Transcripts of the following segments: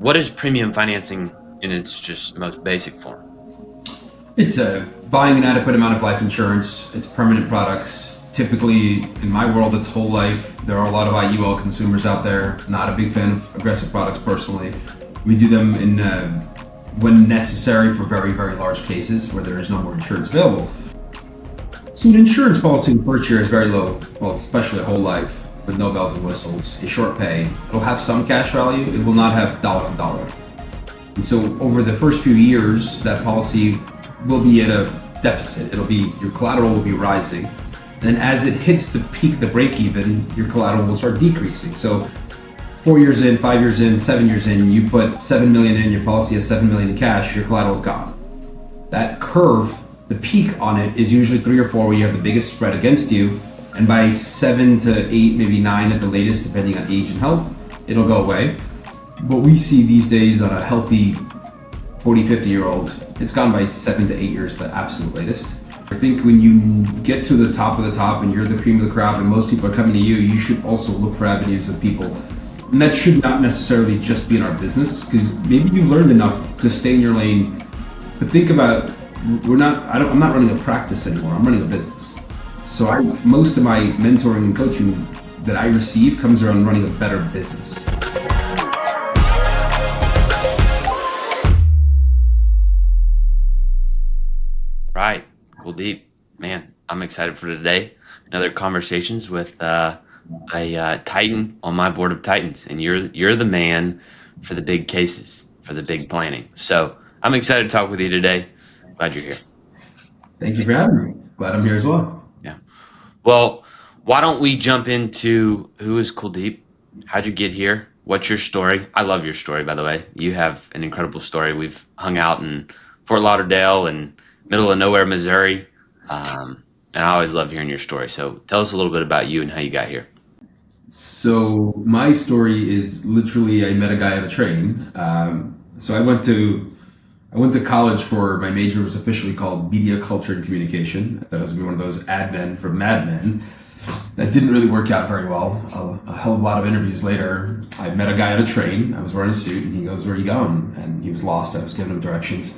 What is premium financing in its just most basic form? It's buying an adequate amount of life insurance. It's permanent products. Typically, in my world, it's whole life. There are a lot of IUL consumers out there. Not a big fan of aggressive products personally. We do them in when necessary for very, very large cases where there is no more insurance available. So an insurance policy in the first year is very low, well, especially a whole life with no bells and whistles, a short pay. It'll have some cash value. It will not have dollar for dollar. And so over the first few years, that policy will be at a deficit. Your collateral will be rising. And as it hits the peak, the break even, your collateral will start decreasing. So 4 years in, 5 years in, 7 years in, you put 7 million in, your policy has 7 million in cash, your collateral is gone. That curve, the peak on it is usually 3 or 4 where you have the biggest spread against you. And by 7 to 8, maybe 9 at the latest, depending on age and health, it'll go away. What we see these days on a healthy 40, 50-year-old, it's gone by 7 to 8 years, the absolute latest. I think when you get to the top of the top and you're the cream of the crop and most people are coming to you, you should also look for avenues of people. And that should not necessarily just be in our business, because maybe you've learned enough to stay in your lane. But think about, I'm not running a practice anymore, I'm running a business. So most of my mentoring and coaching that I receive comes around running a better business. Right. Kuldeep, man, I'm excited for today. Another conversations with a Titan on my board of Titans, and you're the man for the big cases, for the big planning. So I'm excited to talk with you today. Glad you're here. Thank you for having me. Glad I'm here as well. Yeah. Well, why don't we jump into who is Kuldeep? How'd you get here? What's your story? I love your story, by the way. You have an incredible story. We've hung out in Fort Lauderdale and middle of nowhere, Missouri. And I always love hearing your story. So tell us a little bit about you and how you got here. So my story is literally I met a guy on a train. So I went to college for my major was officially called Media Culture and Communication. That was one of those ad men from Mad Men. That didn't really work out very well. A hell of a lot of interviews later, I met a guy on a train. I was wearing a suit, and he goes, "Where are you going?" And he was lost. I was giving him directions.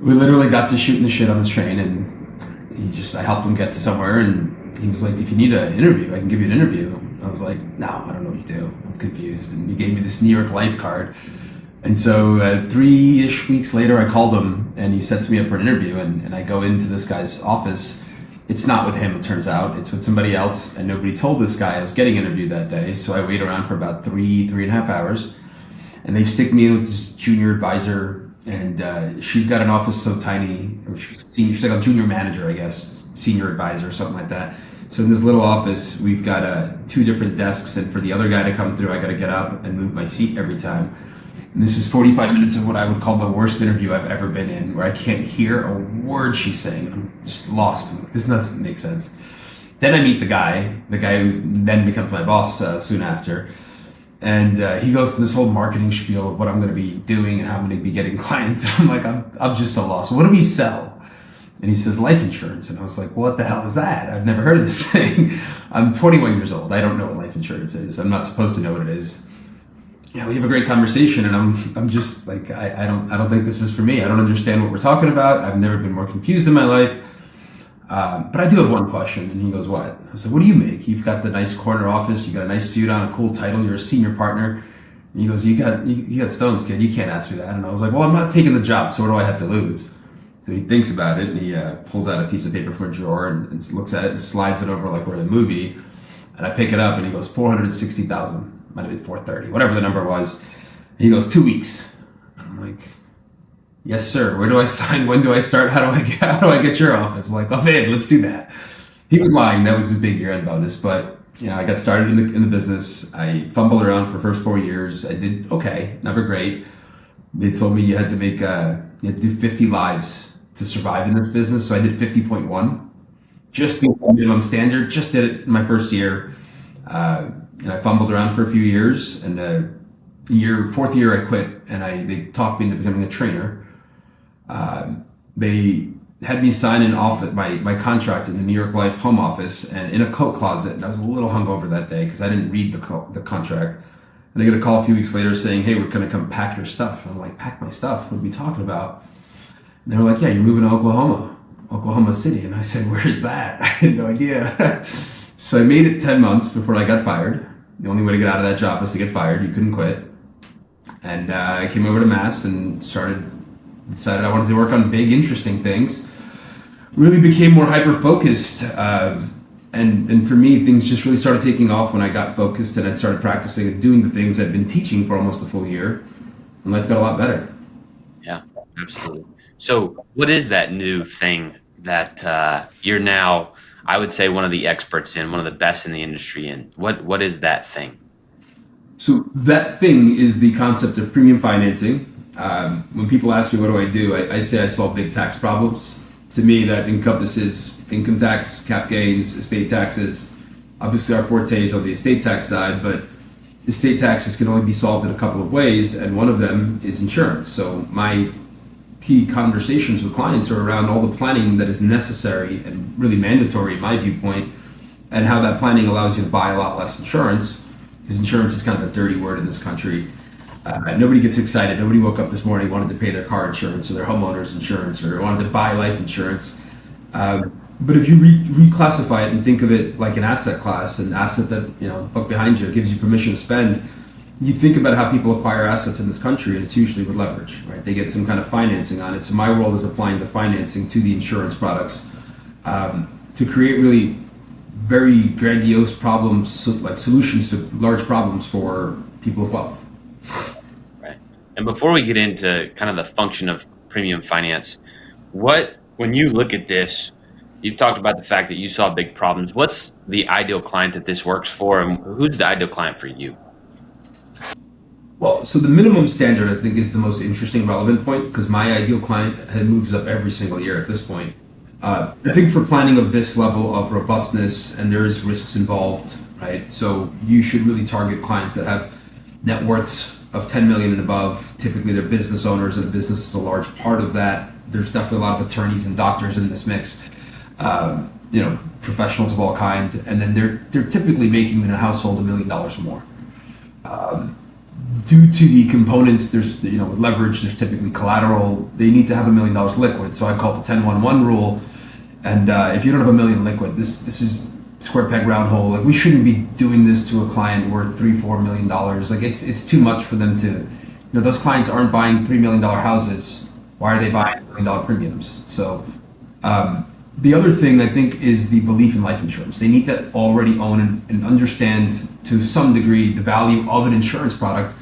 We literally got to shooting the shit on this train, and I helped him get to somewhere, and he was like, "If you need an interview, I can give you an interview." I was like, "No, I don't know what you do. I'm confused." And he gave me this New York Life card. And so 3-ish weeks later, I called him, and he sets me up for an interview, and I go into this guy's office. It's not with him, it turns out. It's with somebody else, and nobody told this guy I was getting interviewed that day. So I wait around for about 3.5 hours, and they stick me in with this junior advisor, and she's got an office so tiny. She's like a junior manager, I guess, senior advisor or something like that. So in this little office, we've got 2 different desks, and for the other guy to come through, I got to get up and move my seat every time. And this is 45 minutes of what I would call the worst interview I've ever been in, where I can't hear a word she's saying. I'm just lost. I'm like, this doesn't make sense. Then I meet the guy who then becomes my boss soon after. And he goes to this whole marketing spiel of what I'm going to be doing and how I'm going to be getting clients. I'm like, I'm just so lost. What do we sell? And he says, life insurance. And I was like, what the hell is that? I've never heard of this thing. I'm 21 years old. I don't know what life insurance is. I'm not supposed to know what it is. Yeah, we have a great conversation, and I'm just like, I don't think this is for me. I don't understand what we're talking about. I've never been more confused in my life. But I do have one question. And he goes, what? I said, what do you make? You've got the nice corner office. You got a nice suit on, a cool title. You're a senior partner. And he goes, you got stones, kid. You can't ask me that. And I was like, well, I'm not taking the job, so what do I have to lose? So he thinks about it, and he pulls out a piece of paper from a drawer and looks at it and slides it over like we're in a movie. And I pick it up, and he goes, 460,000. Might have been 430, whatever the number was. And he goes, 2 weeks. And I'm like, yes, sir. Where do I sign? When do I start? How do I get your office? I'm like, okay, let's do that. He was lying. That was his big year-end bonus. But I got started in the business. I fumbled around for the first 4 years. I did okay, never great. They told me you had to do 50 lives to survive in this business. So I did 50.1. Just the minimum standard. Just did it in my first year. And I fumbled around for a few years, and fourth year I quit, and they talked me into becoming a trainer. They had me sign my contract in the New York Life home office and in a coat closet, and I was a little hungover that day because I didn't read the contract. And I get a call a few weeks later saying, "Hey, we're going to come pack your stuff." And I'm like, "Pack my stuff? What are we talking about?" And they were like, "Yeah, you're moving to Oklahoma, Oklahoma City." And I said, "Where's that?" I had no idea. So I made it 10 months before I got fired. The only way to get out of that job was to get fired. You couldn't quit. And I came over to Mass and decided I wanted to work on big, interesting things. Really became more hyper focused. And for me, things just really started taking off when I got focused and I started practicing and doing the things I'd been teaching for almost a full year. And life got a lot better. Yeah, absolutely. So, what is that new thing that you're now, I would say, one of the experts in, one of the best in the industry in? What is that thing? So that thing is the concept of premium financing. When people ask me what do, I say I solve big tax problems. To me, that encompasses income tax, cap gains, estate taxes. Obviously, our forte is on the estate tax side, but estate taxes can only be solved in a couple of ways, and one of them is insurance. So my key conversations with clients are around all the planning that is necessary and really mandatory, in my viewpoint, and how that planning allows you to buy a lot less insurance, because insurance is kind of a dirty word in this country. Nobody gets excited. Nobody woke up this morning wanted to pay their car insurance or their homeowner's insurance or wanted to buy life insurance. But if you reclassify it and think of it like an asset class, an asset that, book behind you gives you permission to spend, you think about how people acquire assets in this country, and it's usually with leverage, right? They get some kind of financing on it. So my role is applying the financing to the insurance products to create really very grandiose problems, like solutions to large problems for people of wealth. Right. And before we get into kind of the function of premium finance, when you look at this, you talked about the fact that you saw big problems. What's the ideal client that this works for, and who's the ideal client for you? Well, so the minimum standard, I think, is the most interesting, relevant point because my ideal client moves up every single year at this point. I think for planning of this level of robustness, and there is risks involved, right? So you should really target clients that have net worths of 10 million and above. Typically, they're business owners, and a business is a large part of that. There's definitely a lot of attorneys and doctors in this mix. Professionals of all kind, and then they're typically making in a household $1 million or more. Due to the components, there's with leverage, there's typically collateral. They need to have $1 million liquid. So I call it the 10-1-1 rule. And if you don't have a million liquid, this is square peg round hole. Like we shouldn't be doing this to a client worth $3-4 million. Like it's too much for them to. Those clients aren't buying $3 million houses. Why are they buying $1 million premiums? So the other thing I think is the belief in life insurance. They need to already own and understand to some degree the value of an insurance product.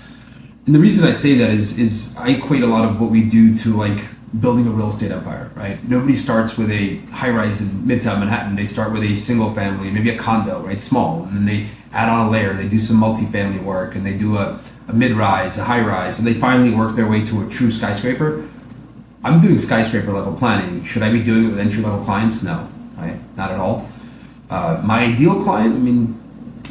And the reason I say that is I equate a lot of what we do to like building a real estate empire, right? Nobody starts with a high rise in Midtown Manhattan. They start with a single family, maybe a condo, right? Small. And then they add on a layer. They do some multifamily work and they do a mid rise, a high rise, and they finally work their way to a true skyscraper. I'm doing skyscraper level planning. Should I be doing it with entry level clients? No, right? Not at all. My ideal client, I mean,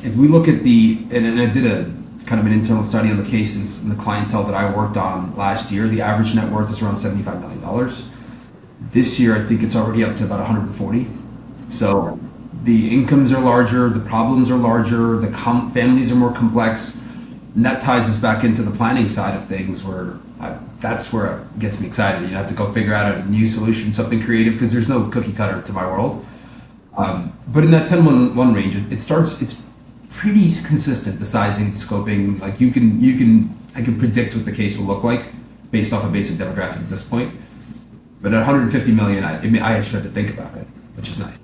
if we look at and I did a kind of an internal study on the cases and the clientele that I worked on last year, the average net worth is around $75 million. This year, I think it's already up to about 140. So the incomes are larger, the problems are larger, the families are more complex. And that ties us back into the planning side of things where that's where it gets me excited. You have to go figure out a new solution, something creative, because there's no cookie cutter to my world. But in that 10-1-1 range, it's pretty consistent, the sizing, the scoping. Like I can predict what the case will look like based off a basic demographic at this point. But at 150 million, I actually have to think about it, which is nice.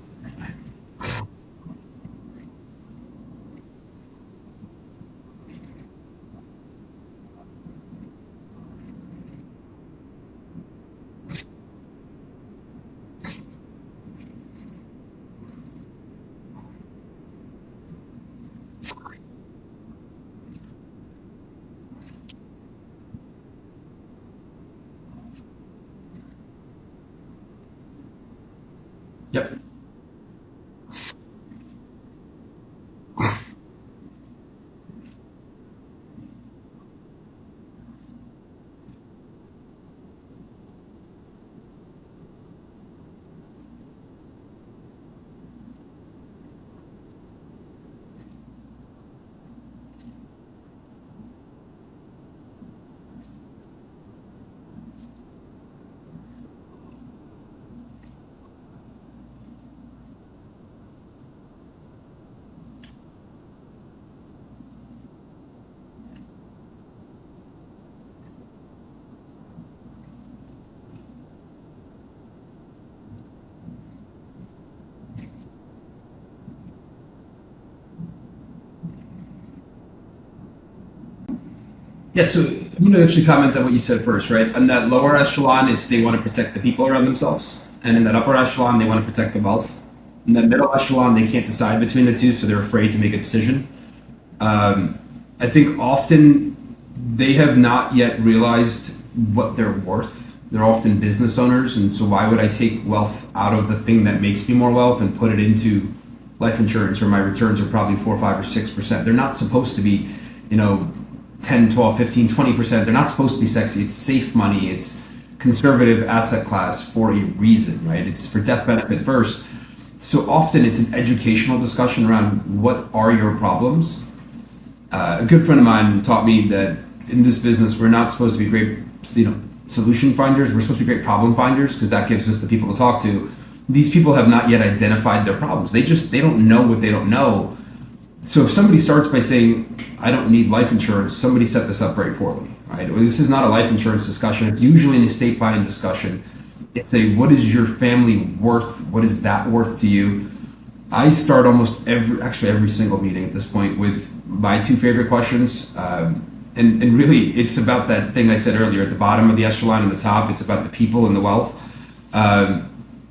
Yep. Yeah, so I'm going to actually comment on what you said first, right? On that lower echelon, it's they want to protect the people around themselves. And in that upper echelon, they want to protect the wealth. In that middle echelon, they can't decide between the two, so they're afraid to make a decision. Um, I think often they have not yet realized what they're worth. They're often business owners, and so why would I take wealth out of the thing that makes me more wealth and put it into life insurance where my returns are probably 4, 5, or 6%? They're not supposed to be, you know, 10, 12, 15, 20%. They're not supposed to be sexy. It's safe money. It's conservative asset class for a reason, right? It's for death benefit first. So often it's an educational discussion around what are your problems. A good friend of mine taught me that in this business, we're not supposed to be great, solution finders. We're supposed to be great problem finders because that gives us the people to talk to. These people have not yet identified their problems. They don't know what they don't know. So if somebody starts by saying, I don't need life insurance, somebody set this up very poorly, right? Well, this is not a life insurance discussion. It's usually an estate planning discussion. It's a, what is your family worth? What is that worth to you? I start almost every single meeting at this point with my two favorite questions. And really, it's about that thing I said earlier at the bottom of the echelon and the top. It's about the people and the wealth.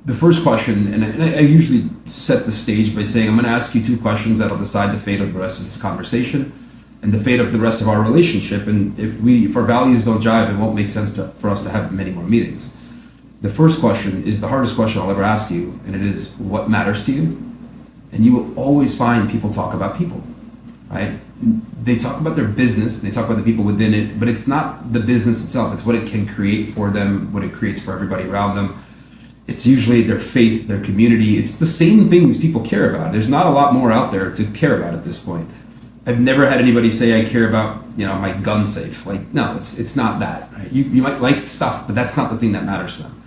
The first question, and I usually set the stage by saying, I'm going to ask you two questions that'll decide the fate of the rest of this conversation and the fate of the rest of our relationship. And if our values don't jive, it won't make sense for us to have many more meetings. The first question is the hardest question I'll ever ask you, and it is, what matters to you? And you will always find people talk about people, right? They talk about their business, they talk about the people within it, but it's not the business itself. It's what it can create for them, what it creates for everybody around them. It's usually their faith, their community. It's the same things people care about. There's not a lot more out there to care about at this point. I've never had anybody say I care about, my gun safe. Like, no, it's not that. Right? You might like stuff, but that's not the thing that matters to them.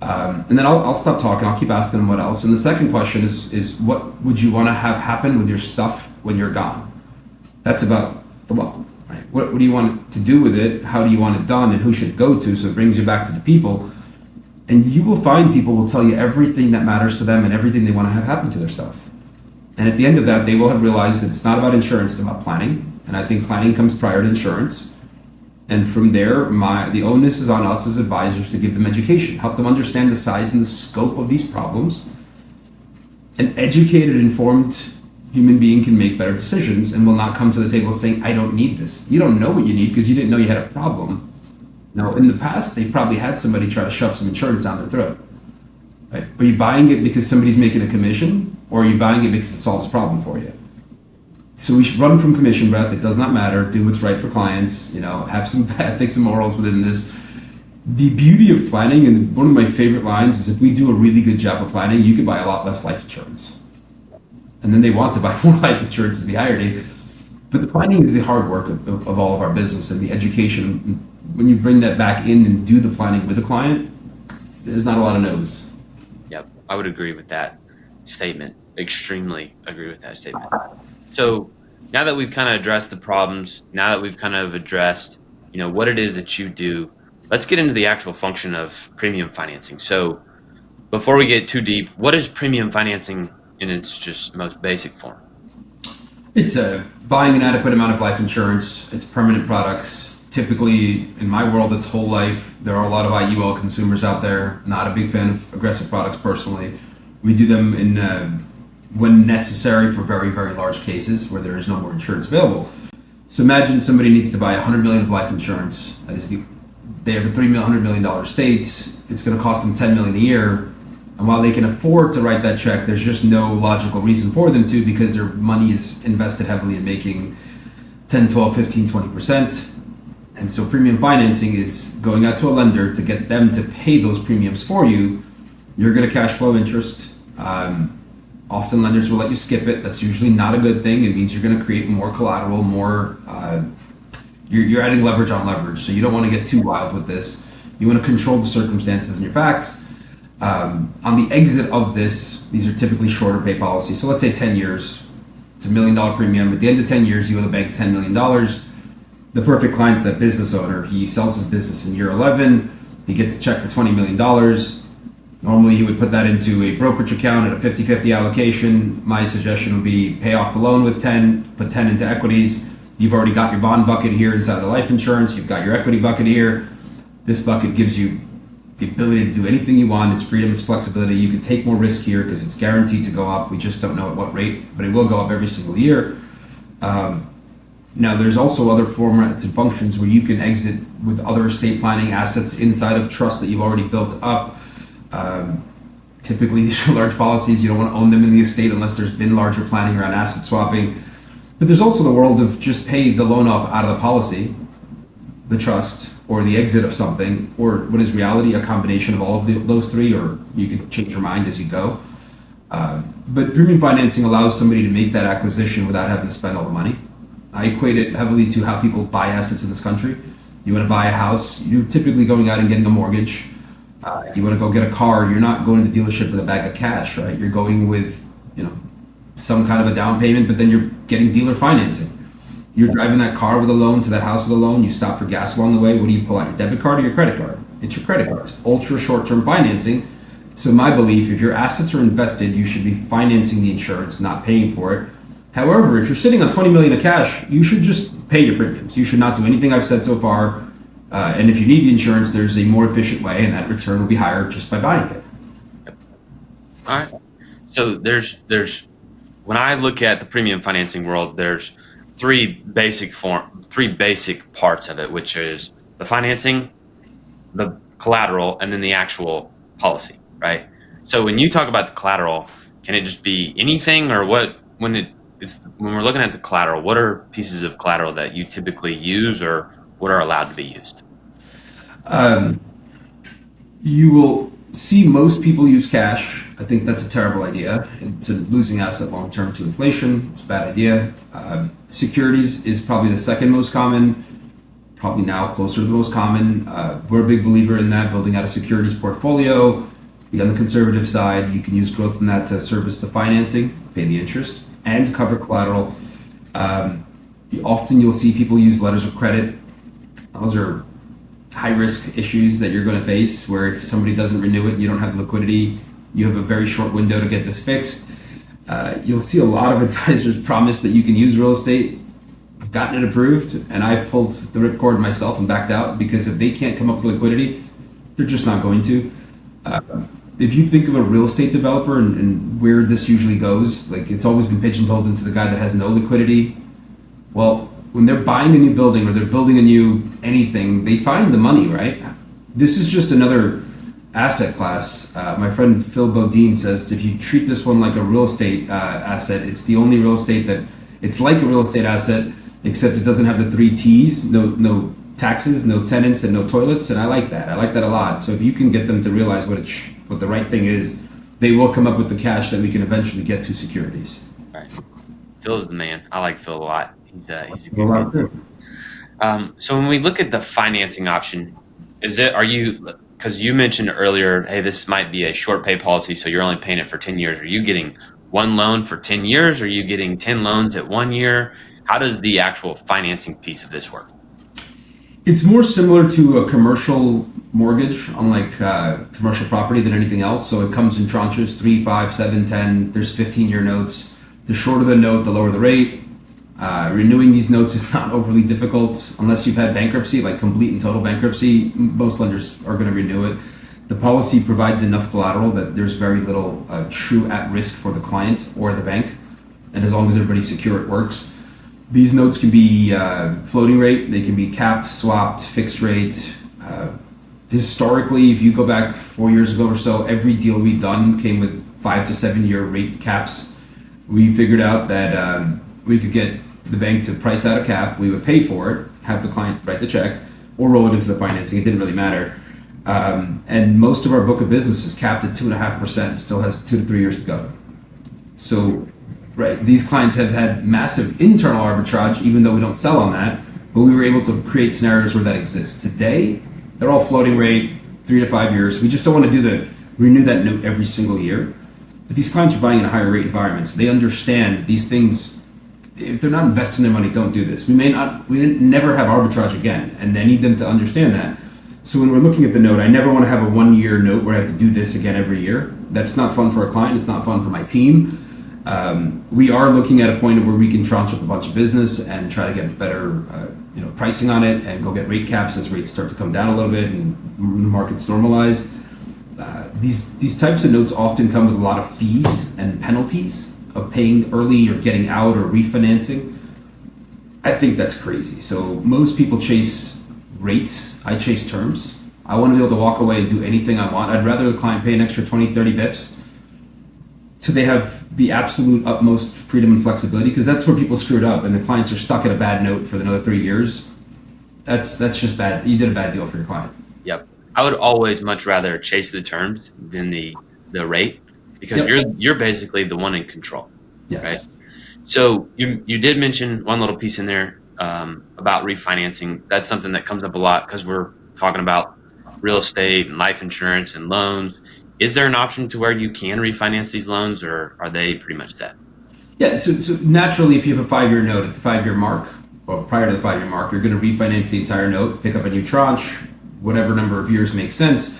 And then I'll stop talking. I'll keep asking them what else. And the second question is what would you want to have happen with your stuff when you're gone? That's about the wealth, right? What do you want to do with it? How do you want it done? And who should it go to? So it brings you back to the people. And you will find people will tell you everything that matters to them and everything they want to have happen to their stuff. And at the end of that, they will have realized that it's not about insurance, it's about planning. And I think planning comes prior to insurance. And from there, the onus is on us as advisors to give them education, help them understand the size and the scope of these problems. An educated, informed human being can make better decisions and will not come to the table saying, I don't need this. You don't know what you need because you didn't know you had a problem. Now, in the past, they probably had somebody try to shove some insurance down their throat. Right? Are you buying it because somebody's making a commission, or are you buying it because it solves a problem for you? So we should run from commission breath. It does not matter. Do what's right for clients. Have some ethics and morals within this. The beauty of planning, and one of my favorite lines is, if we do a really good job of planning, you can buy a lot less life insurance. And then they want to buy more life insurance, is the irony. But the planning is the hard work of all of our business, and the education. When you bring that back in and do the planning with the client, there's not a lot of no's. Yep, I would agree with that statement. Extremely agree with that statement. So now that we've kind of addressed the problems, now that we've kind of addressed, what it is that you do, let's get into the actual function of premium financing. So before we get too deep, what is premium financing in its just most basic form? It's buying an adequate amount of life insurance. It's permanent products. Typically, in my world, it's whole life. There are a lot of IUL consumers out there. Not a big fan of aggressive products personally. We do them when necessary for very, very large cases where there is no more insurance available. So imagine somebody needs to buy $100 million of life insurance. That is they have a $300 million estate. It's going to cost them $10 million a year. And while they can afford to write that check, there's just no logical reason for them to, because their money is invested heavily in making 10, 12, 15, 20%. And so premium financing is going out to a lender to get them to pay those premiums for you. You're going to cash flow interest. Often lenders will let you skip it. That's usually not a good thing. It means you're going to create more collateral, you're adding leverage on leverage. So you don't want to get too wild with this. You want to control the circumstances and your facts. On the exit of this, these are typically shorter pay policies. So let's say 10 years, it's $1 million premium. At the end of 10 years, you owe the bank $10 million. The perfect client's that business owner. He sells his business in year 11. He gets a check for $20 million. Normally, he would put that into a brokerage account at a 50-50 allocation. My suggestion would be pay off the loan with 10, put 10 into equities, You've already got your bond bucket here inside the life insurance. You've got your equity bucket here. This bucket gives you the ability to do anything you want. It's freedom, it's flexibility. You can take more risk here because it's guaranteed to go up. We just don't know at what rate, but it will go up every single year. Now, there's also other formats and functions where you can exit with other estate planning assets inside of trust that you've already built up. Typically, these are large policies. You don't want to own them in the estate unless there's been larger planning around asset swapping. But there's also the world of just pay the loan off out of the policy, the trust, or the exit of something, or what is reality, a combination of all of those three, or you can change your mind as you go. But premium financing allows somebody to make that acquisition without having to spend all the money. I equate it heavily to how people buy assets in this country. You want to buy a house, you're typically going out and getting a mortgage. You want to go get a car, you're not going to the dealership with a bag of cash, right? You're going with, some kind of a down payment, but then you're getting dealer financing. You're driving that car with a loan to that house with a loan. You stop for gas along the way. What do you pull out? Your debit card or your credit card? It's your credit card. It's ultra short-term financing. So my belief, if your assets are invested, you should be financing the insurance, not paying for it. However, if you're sitting on $20 million of cash, you should just pay your premiums. You should not do anything I've said so far. And if you need the insurance, there's a more efficient way, and that return will be higher just by buying it. All right. So there's when I look at the premium financing world, there's three basic parts of it, which is the financing, the collateral, and then the actual policy, right? So when you talk about the collateral, can it just be anything, or what? When we're looking at the collateral, what are pieces of collateral that you typically use, or what are allowed to be used? You will see most people use cash. I think that's a terrible idea. It's a losing asset long term to inflation. It's a bad idea. Securities is probably the second most common, probably now closer to the most common. We're a big believer in that, building out a securities portfolio. Be on the conservative side, you can use growth from that to service the financing, pay the interest, and to cover collateral. Often you'll see people use letters of credit. Those are high risk issues that you're going to face, where if somebody doesn't renew it and you don't have liquidity, you have a very short window to get this fixed. You'll see a lot of advisors promise that you can use real estate. I've gotten it approved, and I've pulled the ripcord myself and backed out, because if they can't come up with liquidity, they're just not going to. If you think of a real estate developer and where this usually goes, like, it's always been pigeonholed into the guy that has no liquidity. Well, when they're buying a new building or they're building a new anything, they find the money, right? This is just another asset class. My friend Phil Bodine says if you treat this one like a real estate asset, it's the only real estate that it's like a real estate asset, except it doesn't have the three T's, no taxes, no tenants, and no toilets. And I like that. I like that a lot. So if you can get them to realize what the right thing is, they will come up with the cash that we can eventually get to securities. Right. Phil's the man. I like Phil a lot. He's a good guy. So when we look at the financing option, because you mentioned earlier, hey, this might be a short pay policy, so you're only paying it for 10 years. Are you getting one loan for 10 years? Or are you getting 10 loans at 1 year? How does the actual financing piece of this work? It's more similar to a commercial mortgage, unlike commercial property, than anything else. So it comes in tranches, 3, 5, 7, 10. There's 15-year notes. The shorter the note, the lower the rate. Renewing these notes is not overly difficult unless you've had bankruptcy, like complete and total bankruptcy. Most lenders are going to renew it. The policy provides enough collateral that there's very little true at risk for the client or the bank. And as long as everybody's secure, it works. These notes can be floating rate, they can be capped, swapped, fixed rate. Historically, if you go back 4 years ago or so, every deal we've done came with 5 to 7 year rate caps. We figured out that we could get the bank to price out a cap, we would pay for it, have the client write the check, or roll it into the financing. It didn't really matter. And most of our book of business is capped at 2.5%, still has 2 to 3 years to go. So, right, these clients have had massive internal arbitrage, even though we don't sell on that, but we were able to create scenarios where that exists. Today, they're all floating rate, 3 to 5 years. We just don't want to renew that note every single year. But these clients are buying in a higher rate environment, so they understand these things. If they're not investing their money, don't do this. We never have arbitrage again, and I need them to understand that. So when we're looking at the note, I never want to have a 1 year note where I have to do this again every year. That's not fun for a client. It's not fun for my team. We are looking at a point where we can tranche up a bunch of business and try to get better, pricing on it, and go get rate caps as rates start to come down a little bit and the markets normalize. These types of notes often come with a lot of fees and penalties of paying early or getting out or refinancing. I think that's crazy. So most people chase rates. I chase terms. I want to be able to walk away and do anything I want. I'd rather the client pay an extra 20, 30 bips so they have the absolute utmost freedom and flexibility, because that's where people screwed up and the clients are stuck at a bad note for another 3 years. That's just bad. You did a bad deal for your client. Yep. I would always much rather chase the terms than the rate, because Yep. you're basically the one in control, Yes. right? So you did mention one little piece in there about refinancing. That's something that comes up a lot because we're talking about real estate and life insurance and loans. Is there an option to where you can refinance these loans, or are they pretty much set? Yeah, so naturally, if you have a 5 year note at the 5 year mark, or prior to the 5 year mark, you're going to refinance the entire note, pick up a new tranche, whatever number of years makes sense.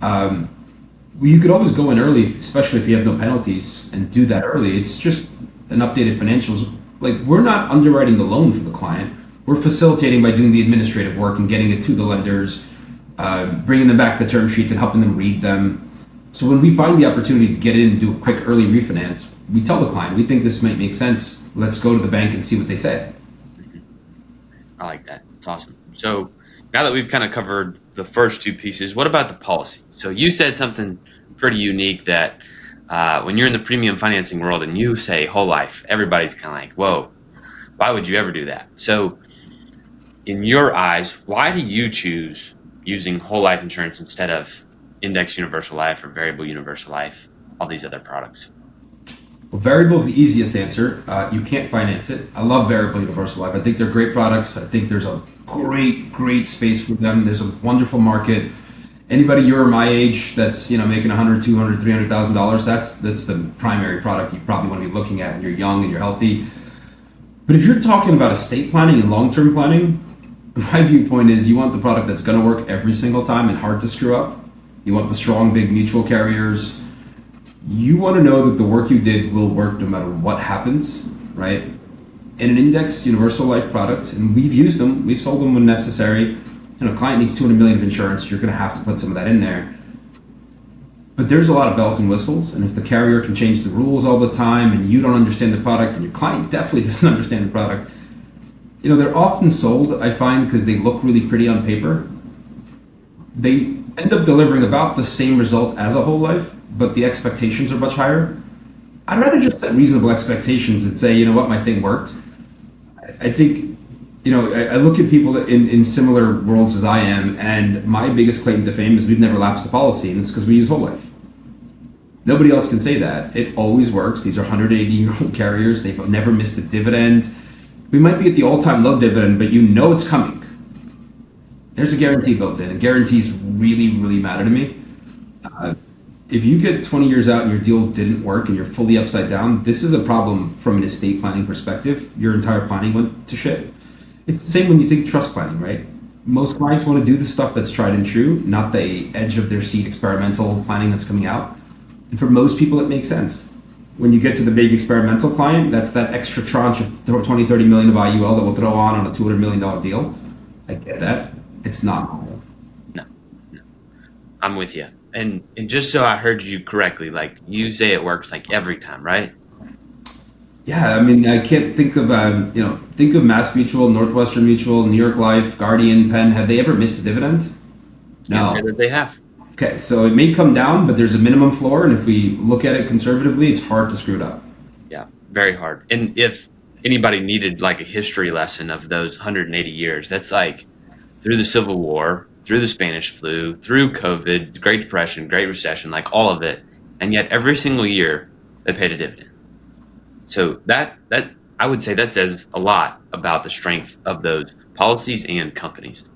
You could always go in early, especially if you have no penalties, and do that early. It's just an updated financials. Like, we're not underwriting the loan for the client. We're facilitating by doing the administrative work and getting it to the lenders, bringing them back the term sheets and helping them read them. So when we find the opportunity to get in and do a quick early refinance, we tell the client, we think this might make sense. Let's go to the bank and see what they say. I like that. It's awesome. So now that we've kind of covered the first two pieces, what about the policy? So you said something pretty unique that when you're in the premium financing world and you say whole life, everybody's kind of like, whoa, why would you ever do that? So in your eyes, why do you choose using whole life insurance instead of index universal life or variable universal life, all these other products? Well, variable is the easiest answer. You can't finance it. I love variable universal life. I think they're great products. I think there's a great space for them. There's a wonderful market. Anybody your or my age that's making $100, $200, $300,000, that's the primary product you probably want to be looking at when you're young and you're healthy. But if you're talking about estate planning and long-term planning, my viewpoint is you want the product that's going to work every single time and hard to screw up. You want the strong, big mutual carriers. You want to know that the work you did will work no matter what happens, right? In an indexed universal life product, and we've used them, we've sold them when necessary. A client needs $200 million of insurance, you're going to have to put some of that in there. But there's a lot of bells and whistles, and if the carrier can change the rules all the time and you don't understand the product and your client definitely doesn't understand the product, they're often sold, I find, because they look really pretty on paper. They end up delivering about the same result as a whole life, but the expectations are much higher. I'd rather just set reasonable expectations and say, my thing worked. I think, I look at people in similar worlds as I am, and my biggest claim to fame is we've never lapsed a policy, and it's because we use whole life. Nobody else can say that. It always works. These are 180-year-old carriers. They've never missed a dividend. We might be at the all-time low dividend, but it's coming. There's a guarantee built in, and guarantees really, really matter to me. If you get 20 years out and your deal didn't work and you're fully upside down, this is a problem from an estate planning perspective. Your entire planning went to shit. It's the same when you think trust planning, right? Most clients want to do the stuff that's tried and true, not the edge of their seat experimental planning that's coming out. And for most people, it makes sense. When you get to the big experimental client, that's that extra tranche of 20, 30 million of IUL that we'll throw on a $200 million deal. I get that. It's not normal. No. I'm with you. And just so I heard you correctly, like you say it works like every time, right? Yeah, I mean, I can't think of, think of Mass Mutual, Northwestern Mutual, New York Life, Guardian, Penn. Have they ever missed a dividend? Can't say that they have. Okay, so it may come down, but there's a minimum floor, and if we look at it conservatively, it's hard to screw it up. Yeah, very hard. And if anybody needed like a history lesson of those 180 years, that's like through the Civil War, through the Spanish flu, through COVID, the Great Depression, Great Recession, like all of it. And yet every single year they paid a dividend. So that I would say that says a lot about the strength of those policies and companies.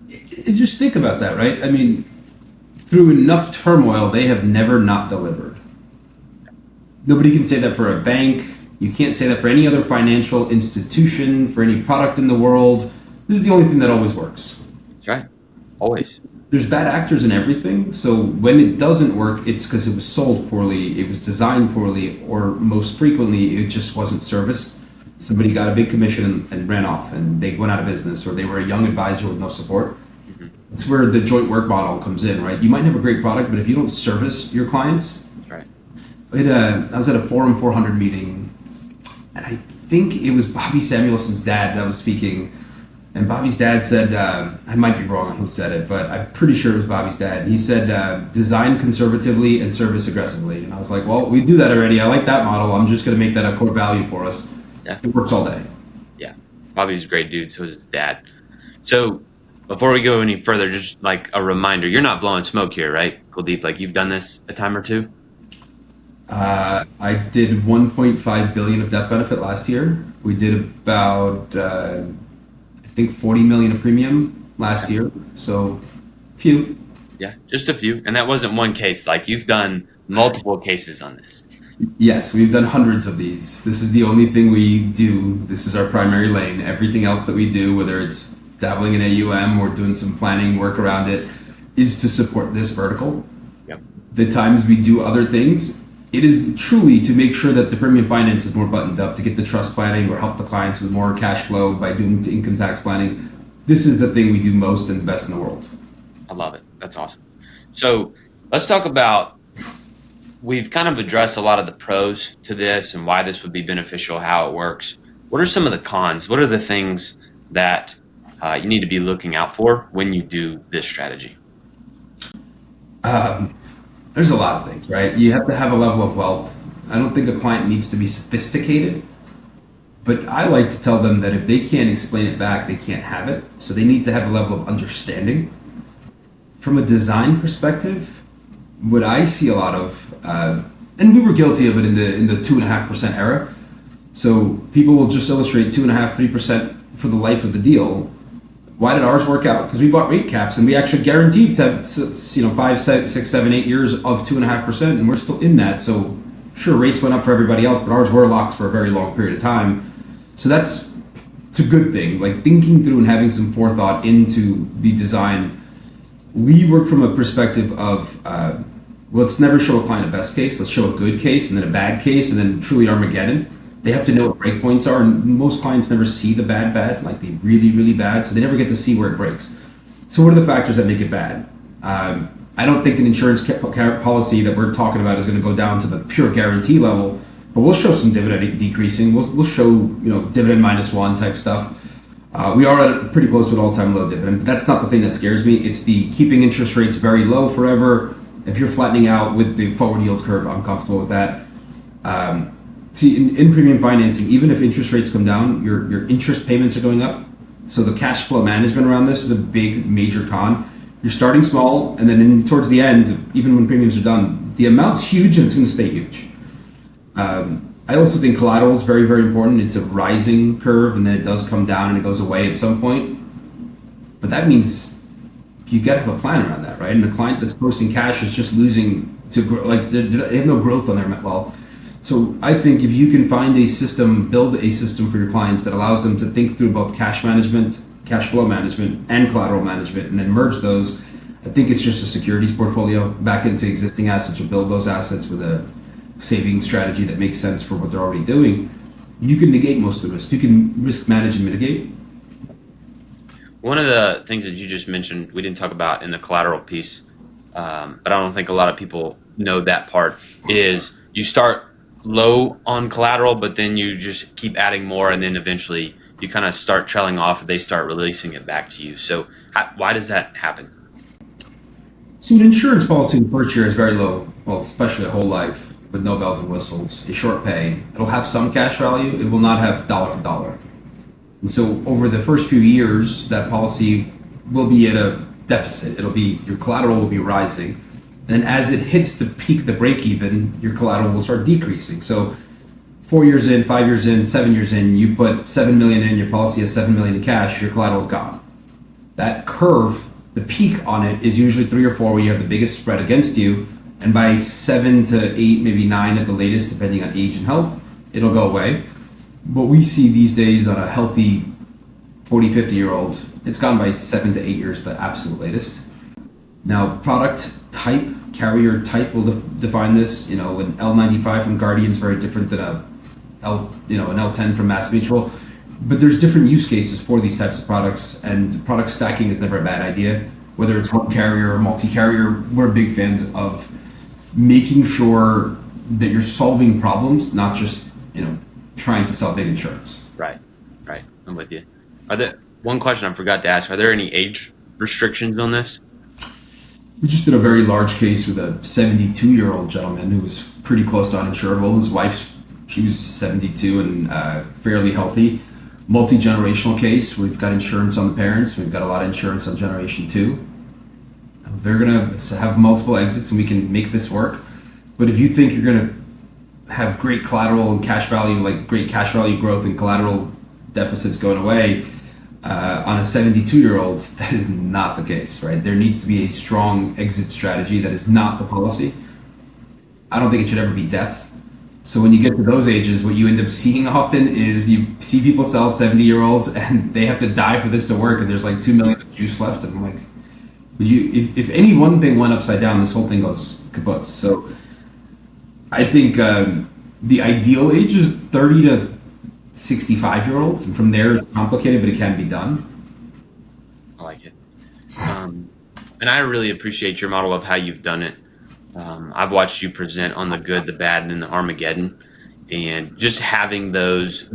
Just think about that, right? I mean, through enough turmoil, they have never not delivered. Nobody can say that for a bank. You can't say that for any other financial institution, for any product in the world. This is the only thing that always works. That's right. Always. there's bad actors in everything. So when it doesn't work, it's because it was sold poorly, it was designed poorly, or most frequently it just wasn't serviced. Somebody got a big commission and ran off, and they went out of business, or they were a young advisor with no support. Hmm. It's where the joint work model comes in, right? You might have a great product, but if you don't service your clients, That's right. I was at a Forum 400 meeting, and I think it was Bobby Samuelson's dad that was speaking. And Bobby's dad said, I might be wrong on who said it, but I'm pretty sure it was Bobby's dad. He said, design conservatively and service aggressively. And I was like, well, we do that already. I like that model. I'm just going to make that a core value for us. Yeah. It works all day. Yeah. Bobby's a great dude. So is his dad. So before we go any further, just like a reminder, you're not blowing smoke here, right? Kuldeep, like you've done this a time or two? I did 1.5 billion of death benefit last year. We did about, I think 40 million of premium last year. So few. Yeah, just a few. And that wasn't one case. Like you've done multiple cases on this. Yes, we've done hundreds of these. This is the only thing we do. This is our primary lane. Everything else that we do, whether it's dabbling in AUM or doing some planning work around it, is to support this vertical. Yep. The times we do other things, it is truly to make sure that the premium finance is more buttoned up, to get the trust planning or help the clients with more cash flow by doing income tax planning. This is the thing we do most and the best in the world. I love it. That's awesome. So let's talk about, we've kind of addressed a lot of the pros to this and why this would be beneficial, how it works. What are some of the cons? What are the things that you need to be looking out for when you do this strategy? There's a lot of things, right? You have to have a level of wealth. I don't think a client needs to be sophisticated, but I like to tell them that if they can't explain it back, they can't have it. So they need to have a level of understanding. From a design perspective, what I see a lot of, and we were guilty of it in the 2.5% era. So people will just illustrate 2.5%, 3% for the life of the deal. Why did ours work out? Because we bought rate caps and we actually guaranteed 5, 6, 7, 8 years of 2.5%, and we're still in that. So sure, rates went up for everybody else, but ours were locked for a very long period of time. So it's a good thing. Like thinking through and having some forethought into the design. We work from a perspective of let's never show a client a best case. Let's show a good case and then a bad case and then truly Armageddon. They have to know what breakpoints are, and most clients never see the bad, like the really, really bad, so they never get to see where it breaks. So what are the factors that make it bad? I don't think an insurance policy that we're talking about is going to go down to the pure guarantee level, but we'll show some dividend decreasing. We'll show dividend -1 type stuff. We are at pretty close to an all-time low dividend, but that's not the thing that scares me. It's the keeping interest rates very low forever. If you're flattening out with the forward yield curve, I'm comfortable with that. See, in premium financing, even if interest rates come down, your interest payments are going up. So the cash flow management around this is a big, major con. You're starting small, and then towards the end, even when premiums are done, the amount's huge and it's going to stay huge. I also think collateral is very, very important. It's a rising curve, and then it does come down and it goes away at some point. But that means you got to have a plan around that, right? And the client that's posting cash is just losing to like they have no growth on their well. So I think if you can find a system, build a system for your clients that allows them to think through both cash management, cash flow management, and collateral management, and then merge those, I think it's just a securities portfolio back into existing assets or build those assets with a saving strategy that makes sense for what they're already doing. You can negate most of the risk. You can risk manage and mitigate. One of the things that you just mentioned, we didn't talk about in the collateral piece, but I don't think a lot of people know that part, is you start low on collateral, but then you just keep adding more, and then eventually you kind of start trailing off and they start releasing it back to you. So why does that happen? So an insurance policy in the first year is very low, well, especially a whole life with no bells and whistles, a short pay. It'll have some cash value. It will not have dollar for dollar. And so over the first few years, that policy will be at a deficit. Your collateral will be rising. And then as it hits the peak, the break even, your collateral will start decreasing. So 4 years in, 5 years in, 7 years in, you put 7 million in, your policy has 7 million in cash, your collateral is gone. That curve, the peak on it is usually 3 or 4 where you have the biggest spread against you. And by 7 to 8, maybe 9 at the latest, depending on age and health, it'll go away. What we see these days on a healthy 40, 50-year-old, it's gone by 7 to 8 years, the absolute latest. Now, product type, carrier type will define this. You know, an L95 from Guardian is very different than an L10 from Mass Mutual. But there's different use cases for these types of products, and product stacking is never a bad idea. Whether it's one carrier or multi-carrier, we're big fans of making sure that you're solving problems, not just trying to sell big insurance. Right, right. I'm with you. Are there one question I forgot to ask? Are there any age restrictions on this? We just did a very large case with a 72-year-old gentleman who was pretty close to uninsurable. His wife, she was 72 and fairly healthy. Multi-generational case. We've got insurance on the parents. We've got a lot of insurance on generation two. They're going to have multiple exits and we can make this work. But if you think you're going to have great collateral and cash value, like great cash value growth and collateral deficits going away, on a 72-year-old, that is not the case, right? There needs to be a strong exit strategy. That is not the policy. I don't think it should ever be death. So when you get to those ages, what you end up seeing often is you see people sell 70-year-olds and they have to die for this to work, and there's like 2 million of juice left. And I'm like, would you? If any one thing went upside down, this whole thing goes kaput. So I think the ideal age is 30 to 65-year-olds, and from there it's complicated, but it can be done. I like it. And I really appreciate your model of how you've done it. I've watched you present on the good, the bad, and the Armageddon, and just having those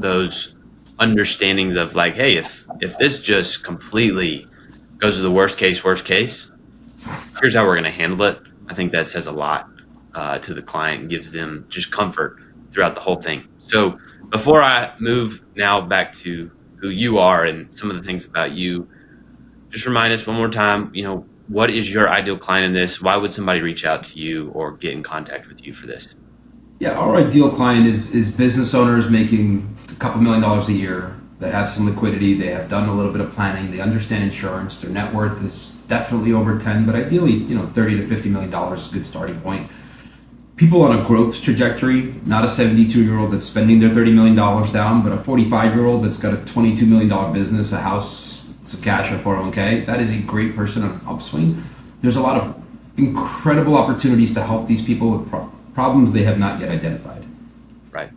understandings of like, hey, if this just completely goes to the worst case, here's how we're going to handle it. I think that says a lot to the client and gives them just comfort throughout the whole thing. So before I move now back to who you are and some of the things about you, just remind us one more time, what is your ideal client in this? Why would somebody reach out to you or get in contact with you for this? Yeah, our ideal client is business owners making a couple $1,000,000 a year that have some liquidity. They have done a little bit of planning. They understand insurance. Their net worth is definitely over 10, but ideally, $30 to $50 million is a good starting point. People on a growth trajectory, not a 72-year-old that's spending their $30 million down, but a 45-year-old that's got a $22 million business, a house, some cash, and a 401k. That is a great person on an upswing. There's a lot of incredible opportunities to help these people with problems they have not yet identified. Right.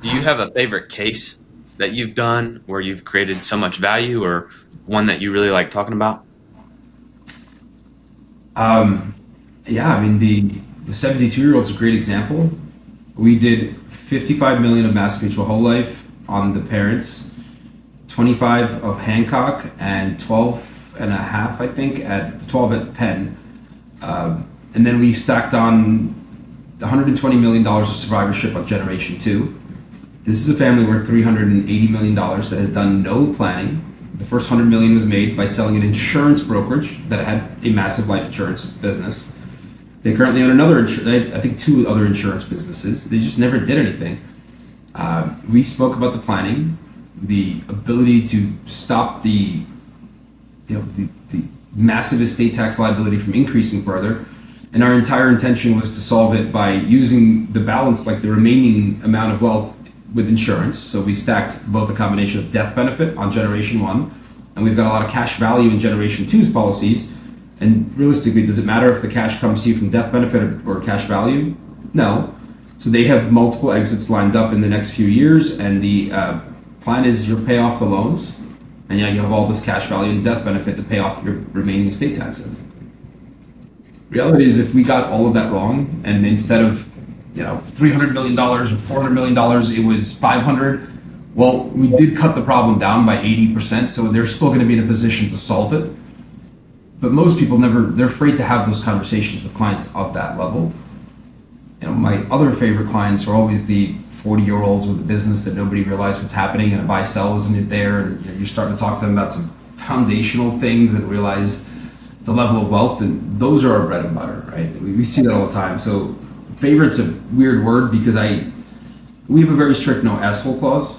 Do you have a favorite case that you've done where you've created so much value, or one that you really like talking about? Yeah, I mean, the 72-year-old is a great example. We did 55 million of Mass Mutual Whole Life on the parents, 25 of Hancock, and 12 and a half, I think, at 12 at Penn. And then we stacked on $120 million of survivorship on Generation 2. This is a family worth $380 million that has done no planning. The first $100 million was made by selling an insurance brokerage that had a massive life insurance business. They currently own I think 2 other insurance businesses. They just never did anything. We spoke about the planning, the ability to stop the massive estate tax liability from increasing further. And our entire intention was to solve it by using the balance, like the remaining amount of wealth, with insurance. So we stacked both a combination of death benefit on Generation 1, and we've got a lot of cash value in Generation 2's policies. And realistically, does it matter if the cash comes to you from death benefit or cash value? No. So they have multiple exits lined up in the next few years, and the plan is you'll pay off the loans, and you have all this cash value and death benefit to pay off your remaining estate taxes. Reality is, if we got all of that wrong, and instead of $300 million or $400 million, it was 500. Well, we did cut the problem down by 80%, so they're still going to be in a position to solve it. But most people they're afraid to have those conversations with clients of that level. My other favorite clients are always the 40-year-olds with a business that nobody realized what's happening, and a buy-sell isn't there, and you're starting to talk to them about some foundational things and realize the level of wealth, and those are our bread and butter, right? We see that all the time. So favorite's a weird word because we have a very strict no asshole clause.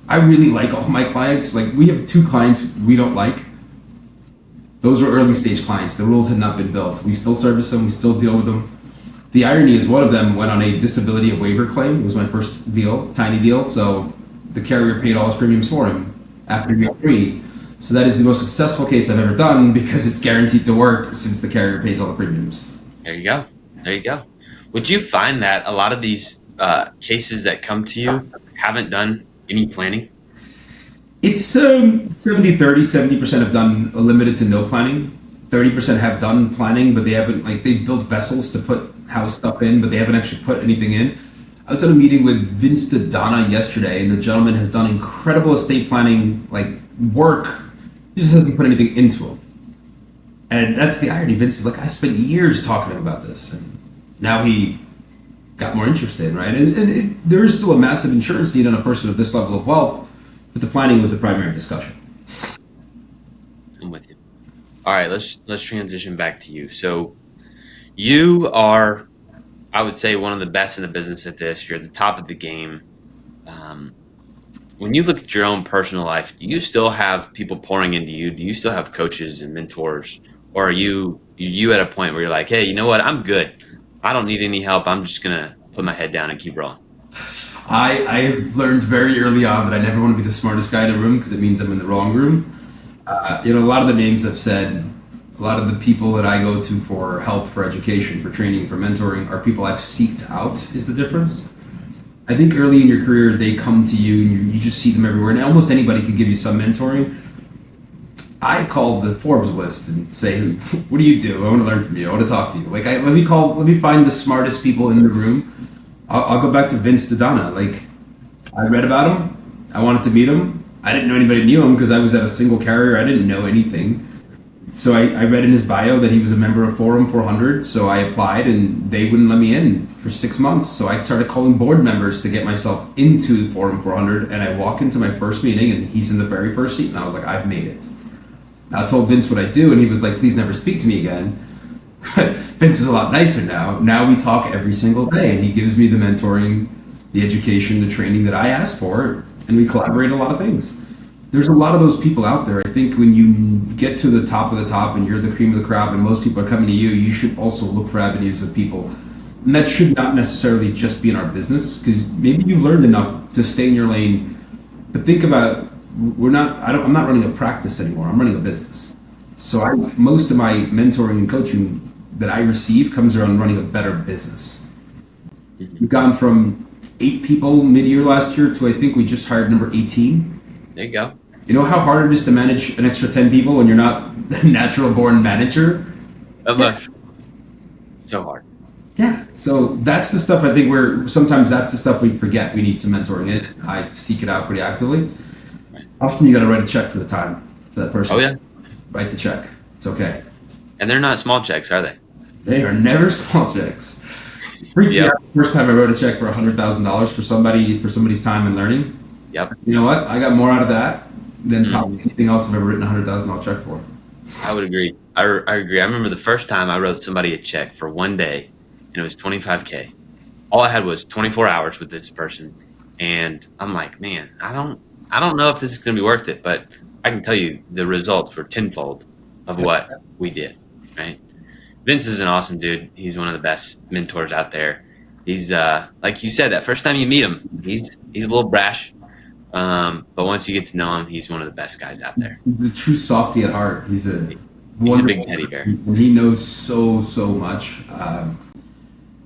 I really like all my clients. Like, we have 2 clients we don't like. Those were early stage clients. The rules had not been built. We still service them. We still deal with them. The irony is, one of them went on a disability waiver claim. It was my first deal, tiny deal. So the carrier paid all his premiums for him after year 3. So that is the most successful case I've ever done because it's guaranteed to work since the carrier pays all the premiums. There you go. There you go. Would you find that a lot of these cases that come to you haven't done any planning? It's 70-30. 70% have done a limited to no planning. 30% have done planning, but they haven't, like, they've built vessels to put house stuff in, but they haven't actually put anything in. I was at a meeting with Vince Donna yesterday, and the gentleman has done incredible estate planning, like, work. He just hasn't put anything into it. And that's the irony. Vince is like, I spent years talking to him about this, and now he got more interested, right? And there is still a massive insurance need on a person of this level of wealth, but the planning was the primary discussion. I'm with you. All right, let's transition back to you. So you are, I would say, one of the best in the business at this. You're at the top of the game. Um, when you look at your own personal life, do you still have people pouring into you? Do you still have coaches and mentors, or are you at a point where you're like, hey, you know what? I'm good. I don't need any help. I'm just gonna put my head down and keep rolling. I learned very early on that I never want to be the smartest guy in a room because it means I'm in the wrong room. A lot of the names I've said, a lot of the people that I go to for help, for education, for training, for mentoring are people I've seeked out, is the difference. I think early in your career, they come to you and you just see them everywhere, and almost anybody could give you some mentoring. I call the Forbes list and say, "What do you do? I want to learn from you. I want to talk to you. Like, let me find the smartest people in the room." I'll go back to Vince Donna. Like, I read about him. I wanted to meet him. I didn't know anybody knew him because I was at a single carrier. I didn't know anything. So I read in his bio that he was a member of Forum 400. So I applied and they wouldn't let me in for 6 months. So I started calling board members to get myself into Forum 400. And I walk into my first meeting and he's in the very first seat. And I was like, I've made it. Now I told Vince what I do and he was like, please never speak to me again. But Vince is a lot nicer now. Now we talk every single day and he gives me the mentoring, the education, the training that I asked for. And we collaborate on a lot of things. There's a lot of those people out there. I think when you get to the top of the top and you're the cream of the crop and most people are coming to you, you should also look for avenues of people. And that should not necessarily just be in our business because maybe you've learned enough to stay in your lane. But think about, I'm not running a practice anymore. I'm running a business. So most of my mentoring and coaching that I receive comes around running a better business. We've gone from 8 people mid-year last year to I think we just hired number 18. There you go. You know how hard it is to manage an extra 10 people when you're not a natural born manager? That much. So hard. Yeah. So that's the stuff I think sometimes that's the stuff we forget. We need some mentoring in. I seek it out pretty actively. Right. Often you got to write a check for the time for that person. Oh yeah. Write the check. It's okay. And they're not small checks, are they? They are never small checks. Freaks me Yep. out the first time I wrote a check for $100,000 for somebody's time and learning. Yep. You know what? I got more out of that than Mm. probably anything else I've ever written a $100,000 check for. I would agree. I agree. I remember the first time I wrote somebody a check for one day, and it was 25K. All I had was 24 hours with this person, and I'm like, man, I don't know if this is going to be worth it, but I can tell you the results were tenfold of what we did. Right? Vince is an awesome dude. He's one of the best mentors out there. He's like you said, that first time you meet him, he's a little brash. But once you get to know him, he's one of the best guys out there. He's a true softy at heart. He's a He's a big wonderful, teddy bear. and he knows so much.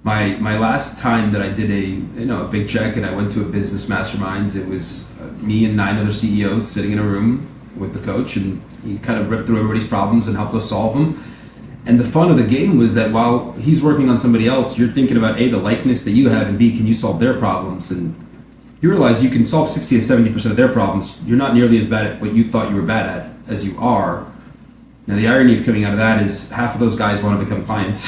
My last time that I did a big check and I went to a business masterminds, it was me and 9 other CEOs sitting in a room with the coach, and he kind of ripped through everybody's problems and helped us solve them. And the fun of the game was that while he's working on somebody else, you're thinking about A, the likeness that you have, and B, can you solve their problems? And you realize you can solve 60 to 70% of their problems. You're not nearly as bad at what you thought you were bad at as you are. Now, the irony of coming out of that is half of those guys want to become clients.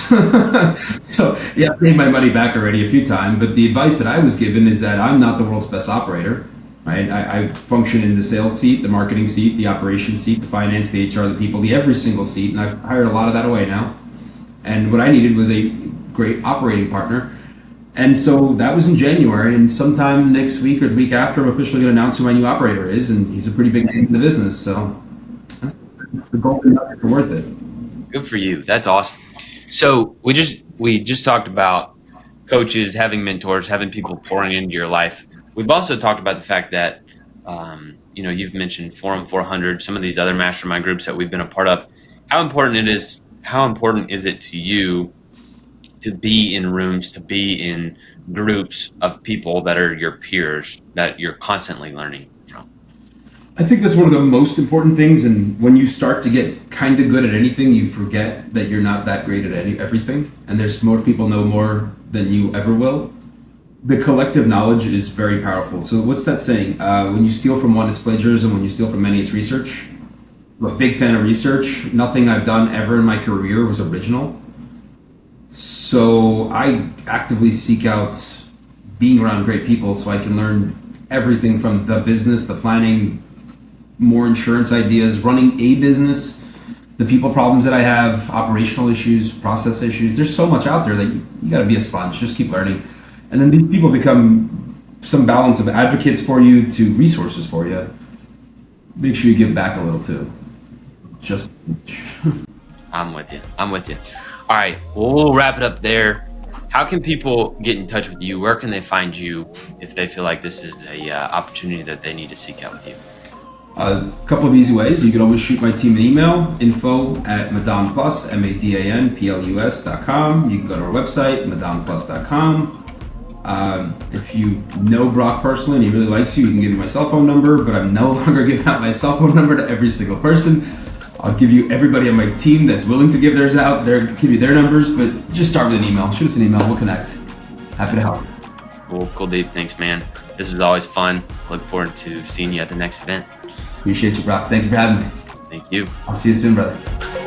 So, yeah, I've made my money back already a few times, but the advice that I was given is that I'm not the world's best operator. Right? I function in the sales seat, the marketing seat, the operations seat, the finance, the HR, the people, the every single seat, and I've hired a lot of that away now. And what I needed was a great operating partner. And so that was in January, and sometime next week or the week after, I'm officially going to announce who my new operator is, and he's a pretty big name in the business. So the golden nuggets are worth it. Good for you. That's awesome. So we just talked about coaches, having mentors, having people pouring into your life. We've also talked about the fact that You've mentioned Forum 400, some of these other mastermind groups that we've been a part of. How important is it to you to be in rooms, to be in groups of people that are your peers that you're constantly learning from? I think that's one of the most important things. And when you start to get kind of good at anything, you forget that you're not that great at everything. And there's more people know more than you ever will. The collective knowledge is very powerful. So what's that saying? When you steal from one, it's plagiarism. When you steal from many, it's research. I'm a big fan of research. Nothing I've done ever in my career was original. So I actively seek out being around great people so I can learn everything from the business, the planning, more insurance ideas, running a business, the people problems that I have, operational issues, process issues. There's so much out there that you got to be a sponge. Just keep learning. And then these people become some balance of advocates for you to resources for you. Make sure you give back a little too. Just I'm with you. I'm with you. All right. Well, we'll wrap it up there. How can people get in touch with you? Where can they find you if they feel like this is a opportunity that they need to seek out with you? a couple of easy ways. You can always shoot my team an email, info@madanplus, MADANPLUS.com. You can go to our website, madanplus.com. If you know Brock personally and he really likes you, you can give me my cell phone number, but I'm no longer giving out my cell phone number to every single person. I'll give you everybody on my team that's willing to give theirs out, give you their numbers, but just start with an email. Shoot us an email, we'll connect. Happy to help. Well, Kuldeep, thanks, man. This is always fun. Look forward to seeing you at the next event. Appreciate you, Brock. Thank you for having me. Thank you. I'll see you soon, brother.